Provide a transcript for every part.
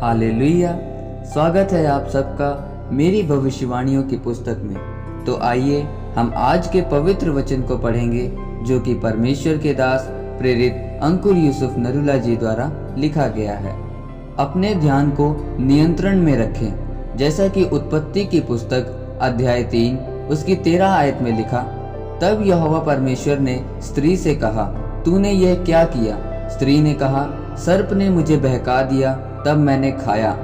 Hallelujah. स्वागत है आप सबका मेरी भविष्यवाणियों की पुस्तक में। तो आइए हम आज के पवित्र वचन को पढ़ेंगे जो कि परमेश्वर के दास प्रेरित अंकुर यूसुफ नरूला जी द्वारा लिखा गया है। अपने ध्यान को नियंत्रण में रखें, जैसा कि उत्पत्ति की पुस्तक अध्याय 3 उसकी 13 आयत में लिखा। तब यहोवा परमेश्वर ने स्त्री से कहा, तूने यह क्या किया? स्त्री ने कहा, सर्प ने मुझे बहका दिया, तब मैंने खाया।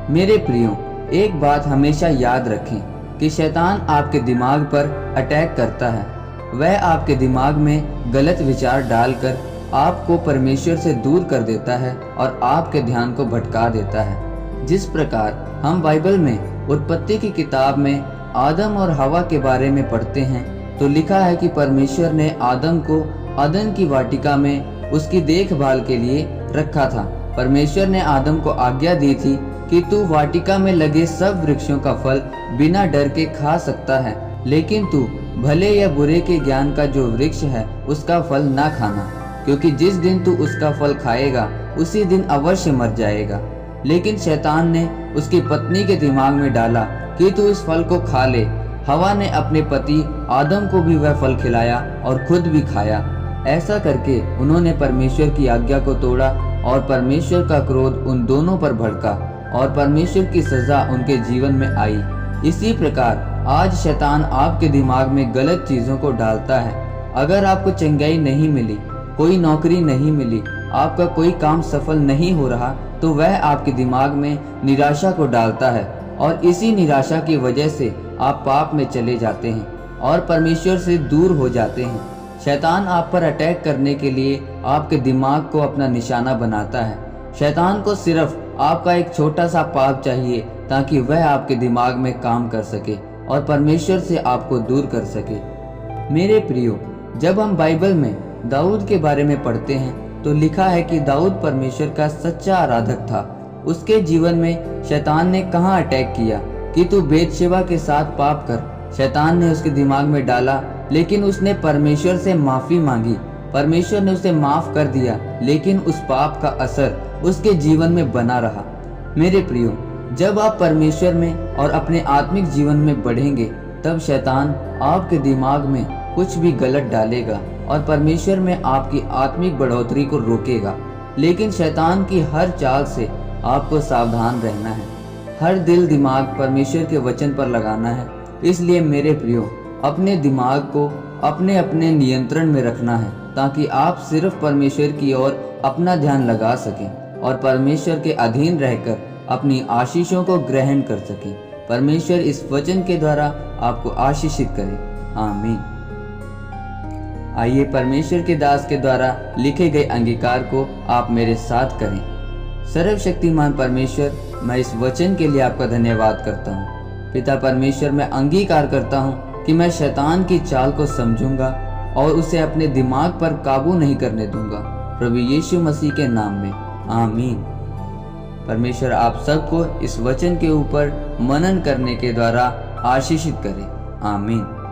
मेरे प्रियो, एक बात हमेशा याद रखें कि शैतान आपके दिमाग पर अटैक करता है। वह आपके दिमाग में गलत विचार डालकर आपको परमेश्वर से दूर कर देता है और आपके ध्यान को भटका देता है। जिस प्रकार हम बाइबल में उत्पत्ति की किताब में आदम और हवा के बारे में पढ़ते हैं, तो लिखा है कि परमेश्वर ने आदम को अदन की वाटिका में उसकी देखभाल के लिए रखा था। परमेश्वर ने आदम को आज्ञा दी थी कि तू वाटिका में लगे सब वृक्षों का फल बिना डर के खा सकता है, लेकिन तू भले या बुरे के ज्ञान का जो वृक्ष है उसका फल ना खाना, क्योंकि जिस दिन तू उसका फल खाएगा उसी दिन अवश्य मर जाएगा। लेकिन शैतान ने उसकी पत्नी के दिमाग में डाला कि तू इस फल को खा ले। हवा ने अपने पति आदम को भी वह फल खिलाया और खुद भी खाया। ऐसा करके उन्होंने परमेश्वर की आज्ञा को तोड़ा और परमेश्वर का क्रोध उन दोनों पर भड़का और परमेश्वर की सजा उनके जीवन में आई। इसी प्रकार आज शैतान आपके दिमाग में गलत चीजों को डालता है। अगर आपको चंगाई नहीं मिली, कोई नौकरी नहीं मिली, आपका कोई काम सफल नहीं हो रहा, तो वह आपके दिमाग में निराशा को डालता है और इसी निराशा की वजह से आप पाप में चले जाते हैं और परमेश्वर से दूर हो जाते हैं। शैतान आप पर अटैक करने के लिए आपके दिमाग को अपना निशाना बनाता है। शैतान को सिर्फ आपका एक छोटा सा पाप चाहिए ताकि वह आपके दिमाग में काम कर सके और परमेश्वर से आपको दूर कर सके। मेरे प्रियो, जब हम बाइबल में दाऊद के बारे में पढ़ते हैं तो लिखा है कि दाऊद परमेश्वर का सच्चा आराधक था। उसके जीवन में शैतान ने कहाँ अटैक किया कि तू बेतशेबा के साथ पाप कर। शैतान ने उसके दिमाग में डाला, लेकिन उसने परमेश्वर से माफी मांगी। परमेश्वर ने उसे माफ कर दिया, लेकिन उस पाप का असर उसके जीवन में बना रहा। मेरे प्रियो, जब आप परमेश्वर में और अपने आत्मिक जीवन में बढ़ेंगे, तब शैतान आपके दिमाग में कुछ भी गलत डालेगा और परमेश्वर में आपकी आत्मिक बढ़ोतरी को रोकेगा। लेकिन शैतान की हर चाल से आपको सावधान रहना है। हर दिल दिमाग परमेश्वर के वचन पर लगाना है। इसलिए मेरे प्रियो, अपने दिमाग को अपने अपने नियंत्रण में रखना है ताकि आप सिर्फ परमेश्वर की ओर अपना ध्यान लगा सकें और परमेश्वर के अधीन रहकर अपनी आशीषों को ग्रहण कर सकें। परमेश्वर इस वचन के द्वारा आपको आशीषित करे। आमीन। आइए परमेश्वर के दास के द्वारा लिखे गए अंगीकार को आप मेरे साथ करें। सर्वशक्तिमान परमेश्वर, मैं इस वचन के लिए आपका धन्यवाद करता हूँ। पिता परमेश्वर, मैं अंगीकार करता हूँ कि मैं शैतान की चाल को समझूंगा और उसे अपने दिमाग पर काबू नहीं करने दूंगा। प्रभु यीशु मसीह के नाम में, आमीन। परमेश्वर आप सबको इस वचन के ऊपर मनन करने के द्वारा आशीषित करे। आमीन।